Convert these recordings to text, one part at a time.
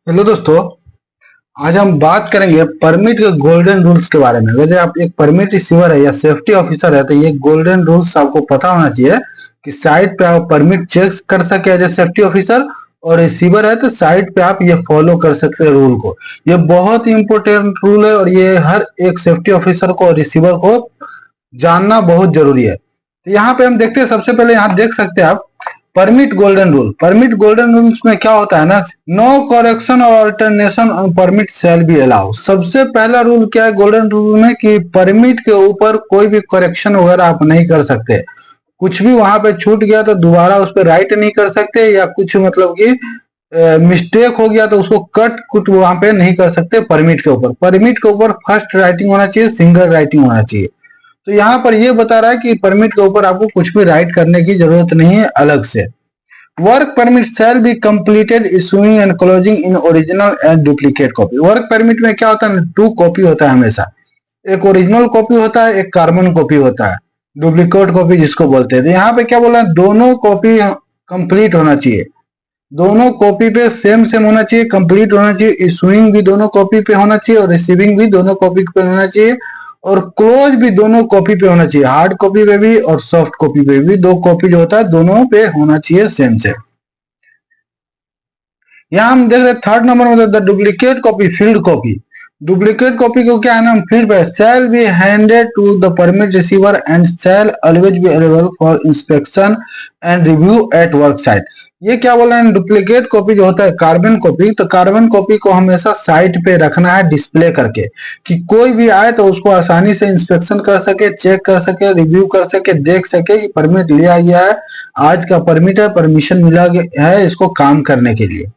Hello दोस्तों। आज हम बात करेंगे परमिट के गोल्डन रूल्स के बारे में। अगर आप एक परमिट रिसीवर है या सेफ्टी ऑफिसर है तो ये गोल्डन रूल्स आपको पता होना चाहिए कि साइट पे आप परमिट चेक कर सके एज ए सेफ्टी ऑफिसर, और रिसीवर है तो साइट पे आप ये फॉलो कर सकते हैं रूल को। ये बहुत ही इंपॉर्टेंट रूल है और ये हर एक सेफ्टी ऑफिसर को और रिसीवर को जानना बहुत जरूरी है। तो यहाँ पे हम देखते हैं, सबसे पहले यहाँ देख सकते हैं आप permit golden rule. Permit golden rules में क्या होता है ना, नो करेक्शन और alternation on permit shall B allow. सबसे पहला रूल क्या है गोल्डन रूल में कि परमिट के ऊपर कोई भी करेक्शन वगैरह आप नहीं कर सकते। कुछ भी वहां पे छूट गया तो दोबारा उस पर राइट नहीं कर सकते, या कुछ मतलब कि मिस्टेक हो गया तो उसको कट कुट वहां पे नहीं कर सकते। परमिट के ऊपर, परमिट के ऊपर फर्स्ट राइटिंग होना चाहिए, सिंगल राइटिंग होना चाहिए। तो यहाँ पर ये बता रहा है कि परमिट के ऊपर आपको कुछ भी राइट करने की जरूरत नहीं है अलग से। Work permit shall be completed issuing and closing in original and duplicate copy. Work permit में क्या होता है, टू कॉपी होता है हमेशा। एक ओरिजिनल कॉपी होता है, एक कार्बन कॉपी होता है, डुप्लीकेट कॉपी जिसको बोलते हैं। तो यहाँ पे क्या बोला है, दोनों कॉपी कंप्लीट होना चाहिए, दोनों कॉपी पे सेम सेम होना चाहिए, कंप्लीट होना चाहिए। इशूइंग भी दोनों कॉपी पे होना चाहिए और रिसीविंग भी दोनों कॉपी पे होना चाहिए, और क्लोज भी दोनों कॉपी पे होना चाहिए। हार्ड कॉपी पे भी और सॉफ्ट कॉपी पे भी दो कॉपी जो होता है दोनों पे होना चाहिए सेम सेम। यहाँ हम देख रहे हैं थर्ड नंबर में the duplicate copy field copy. Duplicate copy को क्या है ना, हम फील्ड पे shall be handed to the permit receiver and shall always be available for inspection and review at work site. ये क्या बोल रहे हैं, डुप्लीकेट कॉपी जो होता है कार्बन कॉपी, तो कार्बन कॉपी को हमेशा साइट पे रखना है डिस्प्ले करके, कि कोई भी आए तो उसको आसानी से इंस्पेक्शन कर सके, चेक कर सके, रिव्यू कर सके, देख सके कि परमिट लिया गया है, आज का परमिट है, परमिशन मिला है इसको काम करने के लिए।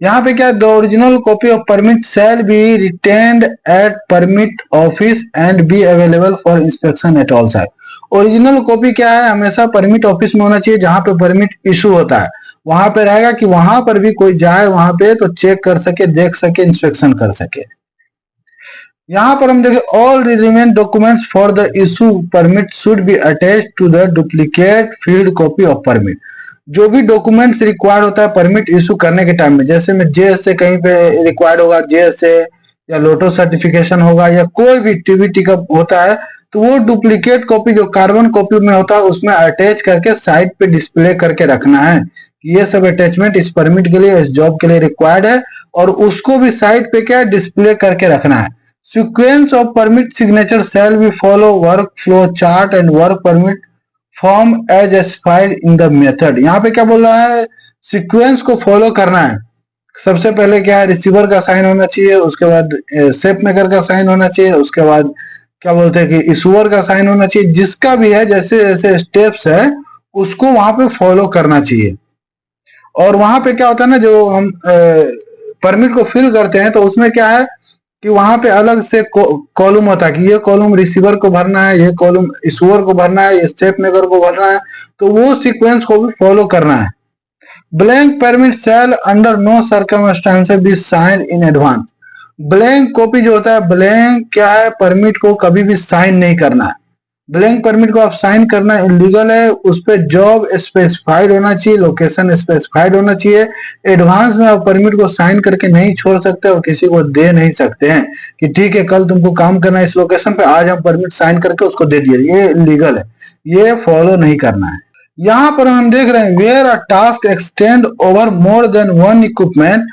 यहाँ पे क्या, the original copy of permit shall be retained at permit office and be available for inspection at all site. Original copy क्या है, हमेशा परमिट ऑफिस में होना चाहिए जहां पे परमिट इशू होता है, वहां पे रहेगा कि वहां पर भी कोई जाए वहां पे तो चेक कर सके, देख सके, इंस्पेक्शन कर सके। यहाँ पर हम देखें all remain documents for the issue permit should be attached to the duplicate field copy of permit. जो भी डॉक्यूमेंट्स रिक्वायर्ड होता है परमिट इशू करने के टाइम में, जैसे में जेएस से कहीं पे रिक्वायर्ड होगा, जेएस से या लोटो सर्टिफिकेशन होगा, या कोई भी टीबीटी का होता है, तो वो डुप्लीकेट कॉपी जो कार्बन कॉपी में होता है उसमें अटैच करके साइट पे डिस्प्ले करके रखना है कि ये सब अटैचमेंट इस परमिट के लिए, इस जॉब के लिए रिक्वायर्ड है, और उसको भी साइट पे क्या डिस्प्ले करके रखना है। Sequence of permit signature shall be follow work flow chart and work permit form as specified in the method। यहाँ पे क्या बोल रहा है, सीक्वेंस को फॉलो करना है। सबसे पहले क्या है, रिसीवर का साइन होना चाहिए, उसके बाद सेफ मेकर का साइन होना चाहिए, उसके बाद क्या बोलते हैं कि इशूअर का साइन होना चाहिए। जिसका भी है, जैसे जैसे स्टेप्स है उसको वहां पे फॉलो करना चाहिए। और वहां पे क्या होता है ना, जो हम परमिट को फिल करते हैं तो उसमें क्या है कि वहां पे अलग से कॉलम होता है कि ये कॉलम रिसीवर को भरना है, ये कॉलम इशूअर को भरना है, ये स्टेप मेकर को भरना है, तो वो सीक्वेंस को भी फॉलो करना है। Blank permit shall under no circumstances be sign in advance. Blank copy जो होता है, ब्लैंक क्या है, परमिट को कभी भी साइन नहीं करना है। ब्लैंक परमिट को आप साइन करना इलीगल है। उस पर जॉब स्पेसिफाइड होना चाहिए, लोकेशन स्पेसिफाइड होना चाहिए। एडवांस में आप परमिट को साइन करके नहीं छोड़ सकते और किसी को दे नहीं सकते हैं कि ठीक है कल तुमको काम करना है इस लोकेशन पे, आज हम परमिट साइन करके उसको दे दिए। ये इलीगल है, ये फॉलो नहीं करना है। यहाँ पर हम देख रहे हैं where a task extend over more than one equipment,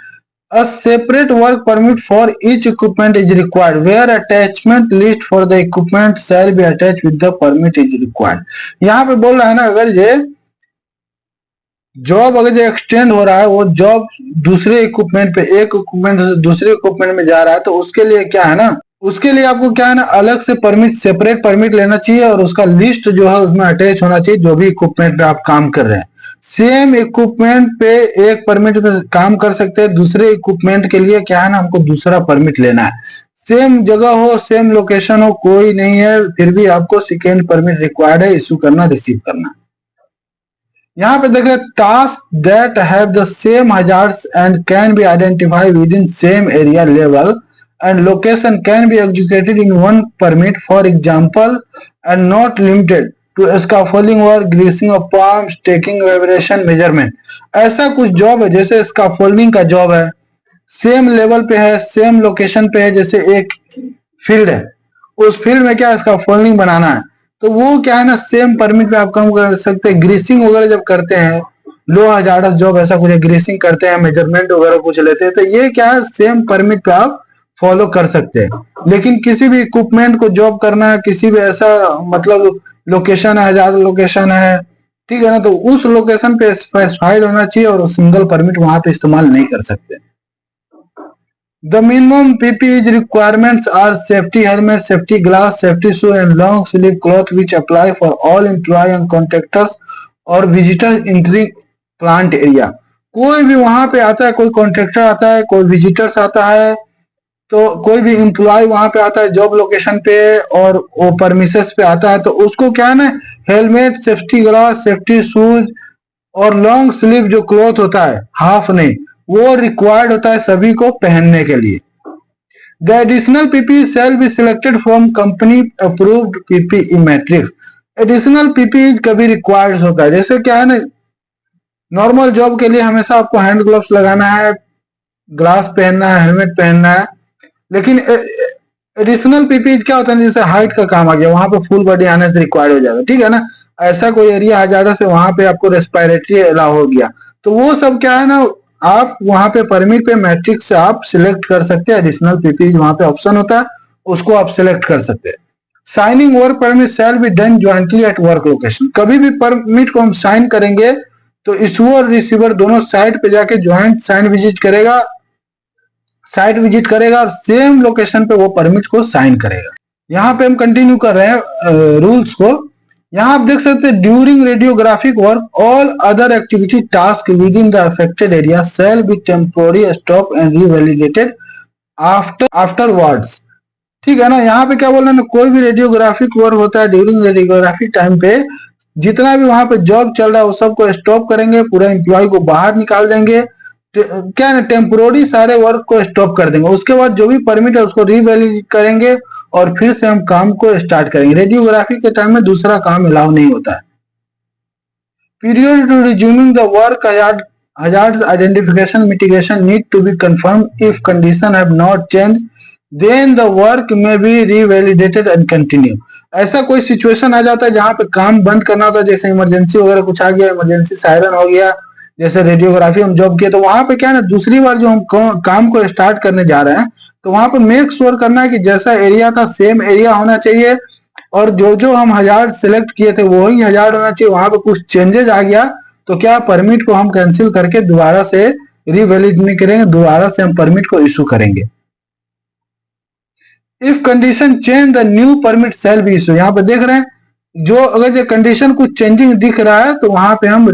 a separate work permit for each equipment is required where attachment list for the equipment shall be attached with the permit is required। यहाँ पे बोल रहा है ना, अगर ये job अगर जो एक्सटेंड हो रहा है, वो जॉब दूसरे इक्विपमेंट पे, एक इक्विपमेंट से दूसरे इक्विपमेंट में जा रहा है, तो उसके लिए क्या है ना, उसके लिए आपको क्या है ना, अलग से परमिट, सेपरेट परमिट लेना चाहिए और उसका लिस्ट जो है उसमें अटैच होना चाहिए जो भी इक्विपमेंट पे आप काम कर रहे हैं। सेम इक्विपमेंट पे एक परमिट पे काम कर सकते हैं, दूसरे इक्विपमेंट के लिए क्या है ना, हमको दूसरा परमिट लेना है। सेम जगह हो, सेम लोकेशन हो, कोई नहीं है, फिर भी आपको सेकेंड परमिट रिक्वायर्ड है इश्यू करना, रिसीव करना। यहाँ पे देख रहे task that have the same hazards and can be identify with in same area level and location can be executed in one permit, for example, and not limited to scaffolding work, greasing of palms, taking vibration measurement। ऐसा कुछ job है, जैसे scaffolding का job है, same level पे है, same location पे है, जैसे एक फील्ड है, उस फील्ड में क्या इसका फोल्डिंग बनाना है, तो वो क्या है ना सेम परमिट पे आप काम कर सकते हैं। ग्रीसिंग वगैरह जब करते हैं, लो हजार्डस जॉब ऐसा कुछ ग्रीसिंग करते हैं, मेजरमेंट वगैरह कुछ लेते हैं, तो ये क्या है सेम परमिट पे आप फॉलो कर सकते हैं। लेकिन किसी भी इक्विपमेंट को जॉब करना है, किसी भी ऐसा मतलब लोकेशन है, हजार लोकेशन है, ठीक है ना, तो उस लोकेशन पे स्पेसिफाइड होना चाहिए और सिंगल परमिट वहां पे इस्तेमाल नहीं कर सकते। The minimum PPE requirements are safety helmet, safety glass, safety shoe and long sleeve cloth which apply for all employee and contractors or visitors entering plant area। कोई भी वहां पे आता है, कोई कॉन्ट्रैक्टर आता है, कोई विजिटर्स आता है, तो कोई भी एम्प्लॉय वहां पे आता है जॉब लोकेशन पे और वो परमिसेस पे आता है, तो उसको क्या है ना helmet, safety glass, safety shoes और लॉन्ग स्लीव जो क्लॉथ होता है हाफ नहीं, वो रिक्वायर्ड होता है सभी को पहनने के लिए। The additional PPE shall be selected from company approved PPE matrix. Additional PPE कभी रिक्वायर्ड होता है, जैसे क्या है ना नॉर्मल जॉब के लिए हमेशा आपको हैंड ग्लव्स लगाना है, ग्लास पहनना है, हेलमेट पहनना है, लेकिन एडिशनल पीपीई क्या होता है, जैसे हाइट का काम आ गया, वहां पे फुल बॉडी आने से रिक्वायर्ड हो जाएगा, ठीक है ना, ऐसा कोई एरिया आ जाएगा से वहां पे आपको रेस्पिरेटरी अलाउ हो गया, तो वो सब क्या है ना आप वहां पे परमिट पे मैट्रिक्स से आप सिलेक्ट कर सकते हैं। एडिशनल पीपीई वहां पे ऑप्शन होता है, उसको आप सिलेक्ट कर सकते हैं। Signing work permit shall be done jointly at work location. कभी भी परमिट को हम साइन करेंगे तो इशूअर और रिसीवर दोनों साइड पे जाके ज्वाइंट साइन विजिट करेगा, साइट विजिट करेगा और सेम लोकेशन पे वो परमिट को साइन करेगा। यहाँ पे हम कंटिन्यू कर रहे हैं रूल्स को। यहाँ आप देख सकते हैं during radiographic work all other activity task within the affected area shall be temporary stop and revalidated afterwards. ठीक है ना, यहाँ पे क्या बोल रहे हैं ना, कोई भी रेडियोग्राफिक वर्क होता है ड्यूरिंग रेडियोग्राफिक टाइम पे जितना भी वहां पे जॉब चल रहा है वो सबको स्टॉप करेंगे, पूरा एम्प्लॉय को बाहर निकाल देंगे, क्या है ना टेम्पोररी सारे वर्क को स्टॉप कर देंगे, उसके बाद जो भी परमिट है उसको रीवैलिडेट करेंगे और फिर से हम काम को स्टार्ट करेंगे। रेडियोग्राफी के टाइम में दूसरा काम अलाउ नहीं होता है। Period to resuming the work hazards identification mitigation need to be confirmed if condition have not changed then the work may be revalidated and continue। ऐसा कोई सिचुएशन आ जाता है जहां पे काम बंद करना होता है, जैसे इमरजेंसी वगैरह कुछ आ गया, इमरजेंसी सायरन हो गया, जैसे रेडियोग्राफी हम जॉब किए, तो वहां पे क्या है ना दूसरी बार जो हम काम को स्टार्ट करने जा रहे हैं तो वहां पे मेक श्योर करना है कि जैसा एरिया था सेम एरिया होना चाहिए और जो जो हम हजार्ड सिलेक्ट किए थे वही हजार्ड होना चाहिए। वहां पे कुछ चेंजेस आ गया तो क्या परमिट को हम कैंसिल करके दोबारा से रिवैलिड नहीं करेंगे, दोबारा से हम परमिट को इशू करेंगे। If condition change the new permit shall B issue. यहाँ पे देख रहे हैं जो अगर ये कंडीशन कुछ चेंजिंग दिख रहा है तो वहां पे हम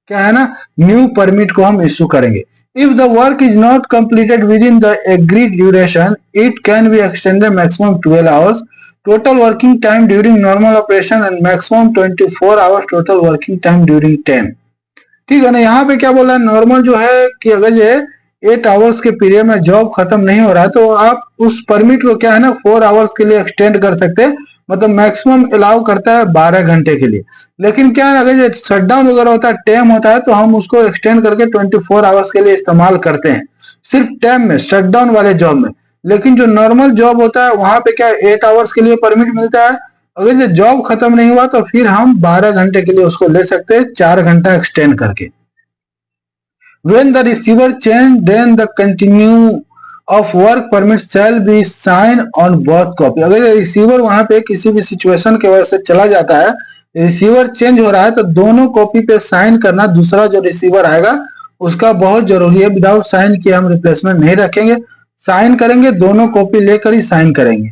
क्या है ना न्यू परमिट को हम इशू करेंगे। If the work is not completed with in the agreed duration it can be extended maximum 12 hours total working time during normal operation and maximum 24 hours total working time during 10। ठीक है ना, यहाँ पे क्या बोला है normal जो है कि अगर ये 8 आवर्स के पीरियड में जॉब खत्म नहीं हो रहा है तो आप उस परमिट को क्या है ना 4 आवर्स के लिए एक्सटेंड कर सकते हैं, मतलब मैक्सिमम अलाउ करता है 12 घंटे के लिए। लेकिन क्या है अगर ये शटडाउन वगैरह होता है, टाइम होता है, तो हम उसको एक्सटेंड करके 24 आवर्स के लिए इस्तेमाल करते हैं सिर्फ टाइम में, शटडाउन वाले जॉब में। लेकिन जो नॉर्मल जॉब होता है वहां पे क्या 8 आवर्स के लिए परमिट मिलता है, अगर ये जॉब खत्म नहीं हुआ तो फिर हम 12 घंटे के लिए उसको ले सकते हैं, 4 घंटा एक्सटेंड करके। When the receiver change, then the continue of work permit shall be signed on both copy। अगर रिसीवर वहां पे किसी भी सिचुएशन की वजह से चला जाता है, रिसीवर चेंज हो रहा है, तो दोनों कॉपी पे साइन करना दूसरा जो रिसीवर आएगा उसका बहुत जरूरी है। विदाउट साइन किए हम रिप्लेसमेंट नहीं रखेंगे, साइन करेंगे, दोनों कॉपी लेकर ही साइन करेंगे।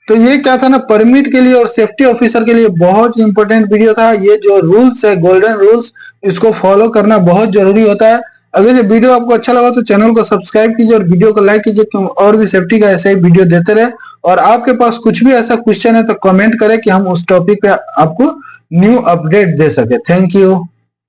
तो ये क्या था ना परमिट के लिए और सेफ्टी ऑफिसर के लिए बहुत इंपॉर्टेंट वीडियो था। ये जो रूल्स है गोल्डन रूल्स, इसको फॉलो करना बहुत जरूरी होता है। अगर ये वीडियो आपको अच्छा लगा तो चैनल को सब्सक्राइब कीजिए और वीडियो को लाइक कीजिए कि और भी सेफ्टी का ऐसे ही वीडियो देते रहे। और आपके पास कुछ भी ऐसा क्वेश्चन है तो कमेंट करें कि हम उस टॉपिक पे आपको न्यू अपडेट दे सके। Thank you.